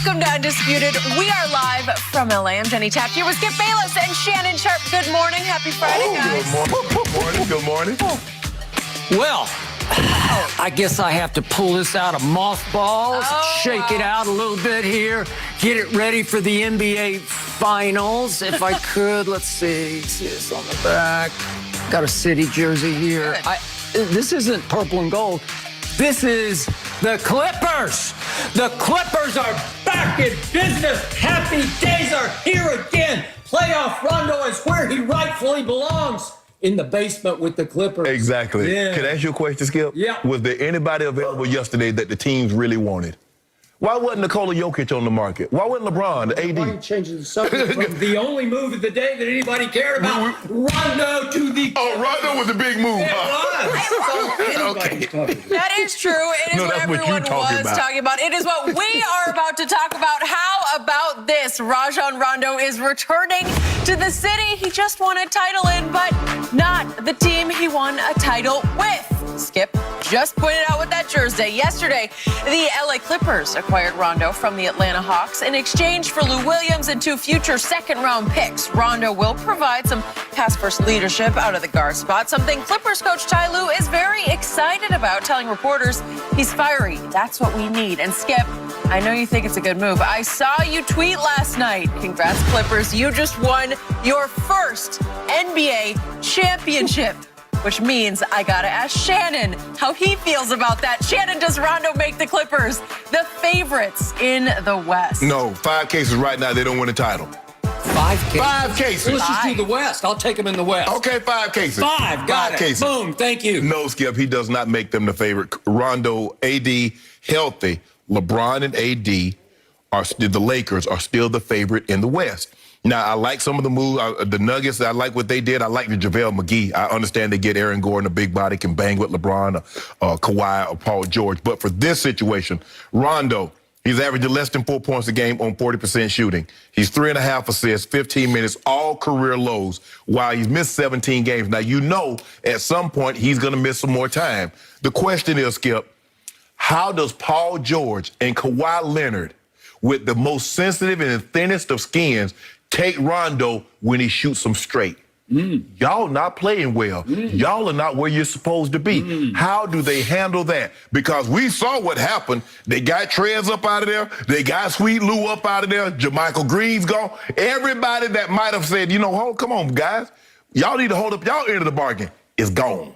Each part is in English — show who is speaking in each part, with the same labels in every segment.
Speaker 1: Welcome to Undisputed. We are live from LA. I'm Jenny Taft here with Skip Bayless and Shannon Sharp. Good morning. Happy Friday, guys.
Speaker 2: Good morning.
Speaker 3: Well, I guess I have to pull this out of mothballs, shake it out a little bit here, get it ready for the NBA Finals. If I could, let's see this on the back. Got a city jersey here. This isn't purple and gold. This is the Clippers. The Clippers are back in business. Happy days are here again. Playoff Rondo is where he rightfully belongs. In the basement with the Clippers.
Speaker 2: Exactly.
Speaker 3: Yeah.
Speaker 2: Can I ask you a question, Skip?
Speaker 3: Yeah.
Speaker 2: Was there anybody available yesterday that the teams really wanted? Why wasn't Nikola Jokic on the market? Why wasn't LeBron, the AD?
Speaker 3: Why are you changing the subject from the only move of the day that anybody cared about, Rondo to the...
Speaker 2: Oh, Rondo was a big move.
Speaker 3: It was.
Speaker 2: Okay.
Speaker 1: That is true. It is
Speaker 2: No,
Speaker 1: what
Speaker 2: that's what you
Speaker 1: everyone
Speaker 2: talking
Speaker 1: was
Speaker 2: about.
Speaker 1: talking about. It is what we are about to talk about. How about this? Rajon Rondo is returning to the city he just won a title in, but not the team he won a title with. Skip just pointed out with that jersey. Yesterday, the LA Clippers acquired Rondo from the Atlanta Hawks in exchange for Lou Williams and 2 future second-round picks. Rondo will provide some pass-first leadership out of the guard spot, something Clippers coach Ty Lue is very excited about, telling reporters he's fiery. That's what we need. And Skip, I know you think it's a good move. I saw you tweet last night. Congrats, Clippers. You just won your first NBA championship. Which means I gotta ask Shannon how he feels about that. Shannon, does Rondo make the Clippers the favorites in the West?
Speaker 2: No, 5 cases right now, they don't win a title.
Speaker 3: 5 cases?
Speaker 2: 5 cases.
Speaker 3: Let's just do the West. I'll take them in the West.
Speaker 2: Okay, 5 cases.
Speaker 3: 5, got it.
Speaker 2: cases.
Speaker 3: Boom, thank you.
Speaker 2: No, Skip, he does not make them the favorite. Rondo, AD, healthy. LeBron and AD, the Lakers, are still the favorite in the West. Now, I like some of the moves. The Nuggets, I like what they did. I like the JaVale McGee. I understand they get Aaron Gordon, a big body, can bang with LeBron, Kawhi, or Paul George. But for this situation, Rondo, he's averaging less than 4 points a game on 40% shooting. He's 3.5 assists, 15 minutes, all career lows, while he's missed 17 games. Now, you know at some point he's going to miss some more time. The question is, Skip, how does Paul George and Kawhi Leonard, with the most sensitive and the thinnest of skins, take Rondo when he shoots them straight? Y'all not playing well. Y'all are not where you're supposed to be. How do they handle that? Because we saw what happened. They got Trez up out of there. They got Sweet Lou up out of there. JaMychal Green's gone. Everybody that might have said, you know, come on, guys. Y'all need to hold up y'all end of the bargain is gone.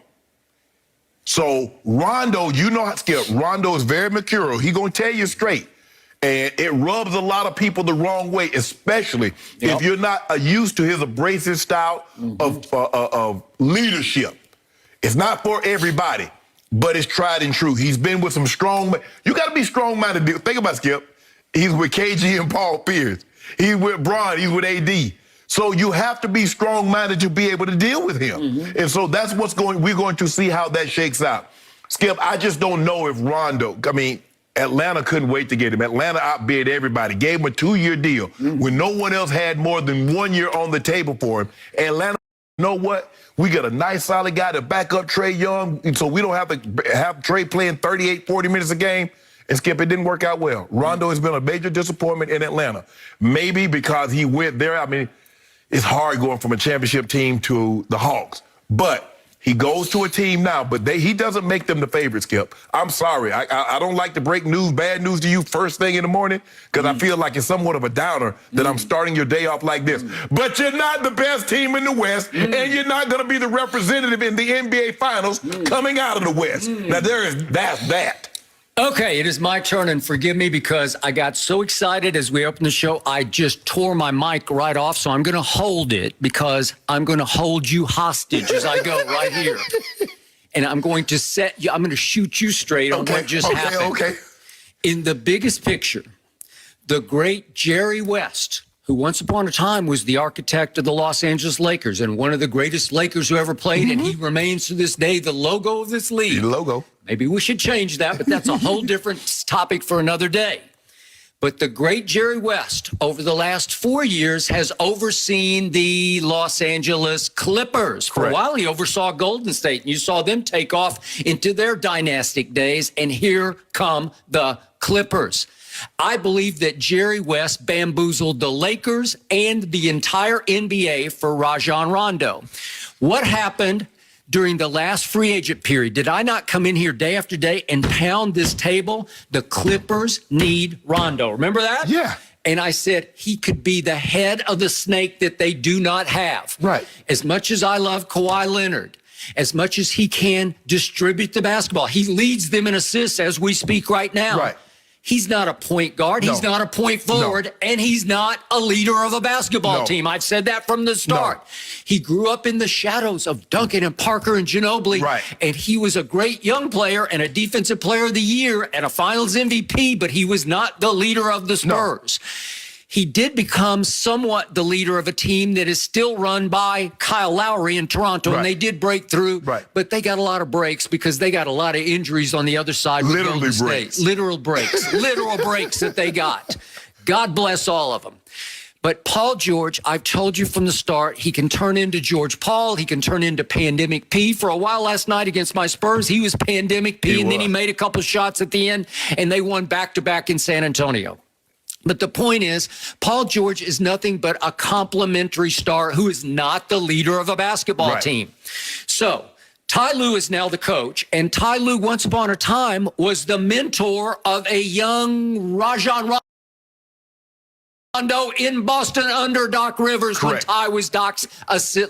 Speaker 2: So Rondo, you know how, Skip, Rondo is very mercurial. He gonna tell you straight. And it rubs a lot of people the wrong way, especially if you're not used to his abrasive style of leadership. It's not for everybody, but it's tried and true. He's been with some strong men. You got to be strong-minded. Think about Skip. He's with KG and Paul Pierce. He's with Bron. He's with AD. So you have to be strong-minded to be able to deal with him. And so that's we're going to see how that shakes out. Skip, I just don't know if Rondo, Atlanta couldn't wait to get him. Atlanta outbid everybody, gave him a 2-year deal when no one else had more than 1 year on the table for him. Atlanta, you know what? We got a nice, solid guy to back up Trae Young, so we don't have to have Trae playing 38, 40 minutes a game. And Skip, it didn't work out well. Rondo has been a major disappointment in Atlanta. Maybe because he went there. I mean, it's hard going from a championship team to the Hawks. But he goes to a team now, but he doesn't make them the favorite, Skip. I'm sorry. I don't like to break news, bad news to you first thing in the morning, because I feel like it's somewhat of a downer that I'm starting your day off like this. But you're not the best team in the West, and you're not going to be the representative in the NBA Finals coming out of the West. Now, that's that.
Speaker 3: Okay, it is my turn, and forgive me because I got so excited as we opened the show, I just tore my mic right off, so I'm going to hold it because I'm going to hold you hostage as I go right here. And I'm going to set you, I'm going to shoot you straight on what just happened.
Speaker 2: Okay.
Speaker 3: In the biggest picture, the great Jerry West, who once upon a time was the architect of the Los Angeles Lakers and one of the greatest Lakers who ever played, and he remains to this day the logo of this league.
Speaker 2: The logo.
Speaker 3: Maybe we should change that, but that's a whole different topic for another day. But the great Jerry West, over the last 4 years, has overseen the Los Angeles Clippers. For a while, he oversaw Golden State, and you saw them take off into their dynastic days, and here come the Clippers. I believe that Jerry West bamboozled the Lakers and the entire NBA for Rajon Rondo. What happened during the last free agent period? Did I not come in here day after day and pound this table? The Clippers need Rondo. Remember that?
Speaker 2: Yeah.
Speaker 3: And I said he could be the head of the snake that they do not have.
Speaker 2: Right.
Speaker 3: As much as I love Kawhi Leonard, as much as he can distribute the basketball, he leads them in assists as we speak right now.
Speaker 2: Right.
Speaker 3: He's not a point guard.
Speaker 2: No.
Speaker 3: He's not a point forward.
Speaker 2: No.
Speaker 3: And he's not a leader of a basketball
Speaker 2: No.
Speaker 3: team. I've said that from the start.
Speaker 2: No.
Speaker 3: He grew up in the shadows of Duncan and Parker and Ginobili.
Speaker 2: Right.
Speaker 3: And he was a great young player and a defensive player of the year and a finals MVP, but he was not the leader of the Spurs. No. He did become somewhat the leader of a team that is still run by Kyle Lowry in Toronto,
Speaker 2: Right.
Speaker 3: and they did break through,
Speaker 2: Right.
Speaker 3: but they got a lot of breaks because they got a lot of injuries on the other side. with
Speaker 2: Literally
Speaker 3: Golden State.
Speaker 2: breaks.
Speaker 3: Literal breaks. Literal breaks that they got. God bless all of them. But Paul George, I've told you from the start, he can turn into George Paul. He can turn into Pandemic P. For a while last night against my Spurs, he was Pandemic P, and then he made a couple shots at the end, and they won back-to-back in San Antonio. But the point is, Paul George is nothing but a complimentary star who is not the leader of a basketball team. So Ty Lue is now the coach, and Ty Lue, once upon a time, was the mentor of a young Rajon Rondo in Boston under Doc Rivers.
Speaker 2: Correct.
Speaker 3: When Ty was Doc's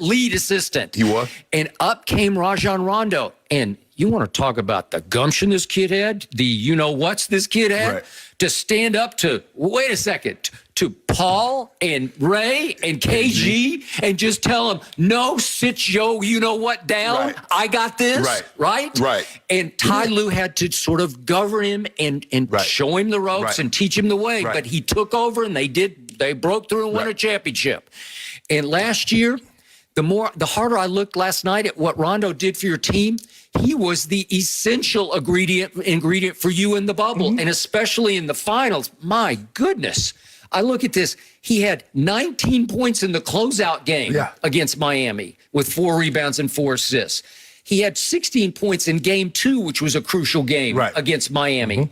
Speaker 3: lead assistant.
Speaker 2: He was.
Speaker 3: And up came Rajon Rondo. And you want to talk about the gumption this kid had, the you-know-whats this kid had,
Speaker 2: Right.
Speaker 3: to stand up to, wait a second, to Paul and Ray and KG and just tell them, no, sit yo, you-know-what down.
Speaker 2: Right.
Speaker 3: I got this, right?
Speaker 2: Right.
Speaker 3: And Ty Lue had to sort of govern him and
Speaker 2: Right.
Speaker 3: show him the ropes
Speaker 2: Right.
Speaker 3: and teach him the way.
Speaker 2: Right.
Speaker 3: But he took over and they broke through and won a championship. And last year, the harder I looked last night at what Rondo did for your team, he was the essential ingredient for you in the bubble, and especially in the finals. My goodness. I look at this. He had 19 points in the closeout game against Miami with 4 rebounds and 4 assists. He had 16 points in game 2, which was a crucial game against Miami.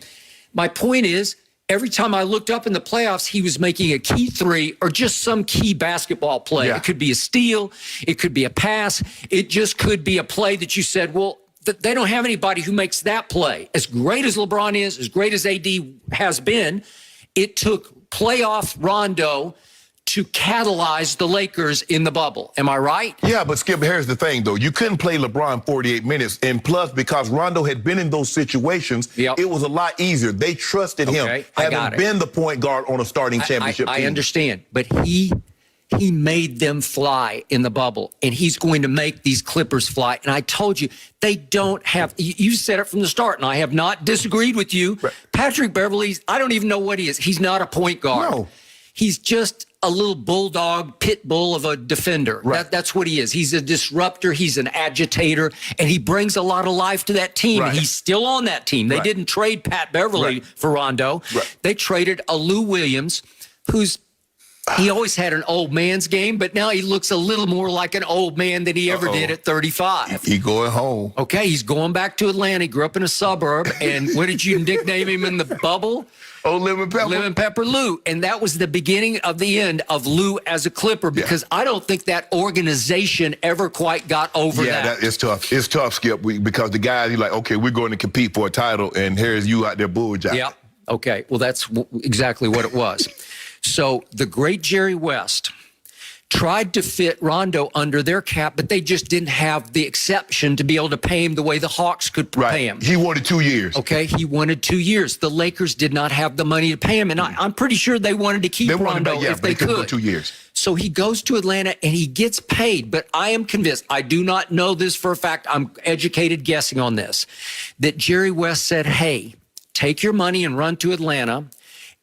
Speaker 3: My point is, every time I looked up in the playoffs, he was making a key 3 or just some key basketball play. It could be a steal. It could be a pass. It just could be a play that you said, well, they don't have anybody who makes that play. As great as LeBron is, as great as AD has been, it took playoff Rondo to catalyze the Lakers in the bubble. Am I right?
Speaker 2: Yeah, but Skip, here's the thing, though. You couldn't play LeBron 48 minutes. And plus, because Rondo had been in those situations, it was a lot easier. They trusted him, having been the point guard on a starting championship team.
Speaker 3: I understand. But he made them fly in the bubble, and he's going to make these Clippers fly. And I told you, they don't have, you said it from the start, and I have not disagreed with you.
Speaker 2: Right.
Speaker 3: Patrick Beverley, I don't even know what he is. He's not a point guard.
Speaker 2: No.
Speaker 3: He's just a little bulldog, pit bull of a defender.
Speaker 2: Right.
Speaker 3: That's what he is. He's a disruptor. He's an agitator, and he brings a lot of life to that team.
Speaker 2: Right.
Speaker 3: And he's still on that team. They didn't trade Pat Beverley for Rondo.
Speaker 2: Right.
Speaker 3: They traded a Lou Williams, he always had an old man's game, but now he looks a little more like an old man than he ever did at 35.
Speaker 2: He going home.
Speaker 3: Okay, he's going back to Atlanta. He grew up in a suburb, and what did you nickname him in the bubble?
Speaker 2: Oh, Lemon Pepper.
Speaker 3: Lemon Pepper Lou. And that was the beginning of the end of Lou as a Clipper, because I don't think that organization ever quite got over that.
Speaker 2: It's tough. It's tough, Skip, because the guys, you're like, okay, we're going to compete for a title, and here's you out there bullshitting.
Speaker 3: Yeah. Okay. Well, that's exactly what it was. So the great Jerry West tried to fit Rondo under their cap, but they just didn't have the exception to be able to pay him the way the Hawks could pay him.
Speaker 2: He wanted 2 years.
Speaker 3: Okay, he wanted 2 years. The Lakers did not have the money to pay him, and I'm pretty sure they wanted to keep Rondo if they could.
Speaker 2: Go 2 years.
Speaker 3: So he goes to Atlanta, and he gets paid, but I am convinced, I do not know this for a fact, I'm educated guessing on this, that Jerry West said, hey, take your money and run to Atlanta,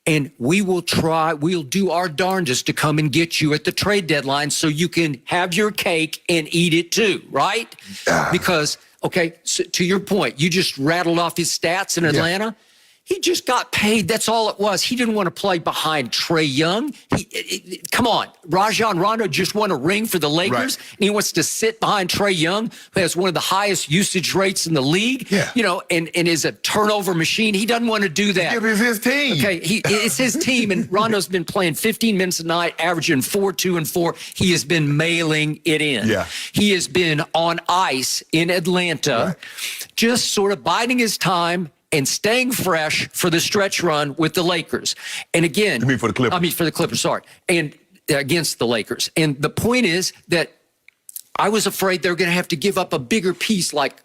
Speaker 3: and we'll do our darndest to come and get you at the trade deadline so you can have your cake and eat it too, right? Because, okay, so to your point, you just rattled off his stats in Atlanta. He just got paid. That's all it was. He didn't want to play behind Trae Young. Come on. Rajon Rondo just won a ring for the Lakers,
Speaker 2: Right.
Speaker 3: and he wants to sit behind Trae Young, who has one of the highest usage rates in the league,
Speaker 2: Yeah.
Speaker 3: you know, and is a turnover machine. He doesn't want to do that.
Speaker 2: It was his team.
Speaker 3: Okay, it's his team, and Rondo's been playing 15 minutes a night, averaging 4, 2, and 4. He has been mailing it in.
Speaker 2: Yeah.
Speaker 3: He has been on ice in Atlanta, just sort of biding his time and staying fresh for the stretch run with the Lakers. And again,
Speaker 2: You mean for the Clippers?
Speaker 3: I mean for the Clippers, sorry. And against the Lakers. And the point is that I was afraid they're going to have to give up a bigger piece like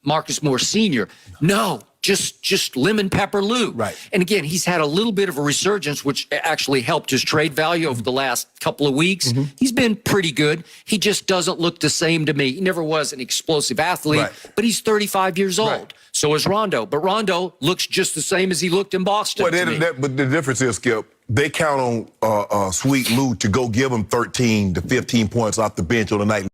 Speaker 3: Marcus Morris Sr. No, just lemon pepper Lou.
Speaker 2: Right.
Speaker 3: And again, he's had a little bit of a resurgence, which actually helped his trade value over the last couple of weeks. He's been pretty good. He just doesn't look the same to me. He never was an explosive athlete,
Speaker 2: Right.
Speaker 3: but he's 35 years old.
Speaker 2: Right.
Speaker 3: So is Rondo. But Rondo looks just the same as he looked in Boston.
Speaker 2: Well,
Speaker 3: to me.
Speaker 2: but the difference is, Skip, they count on Sweet Lou to go give them 13 to 15 points off the bench on the night.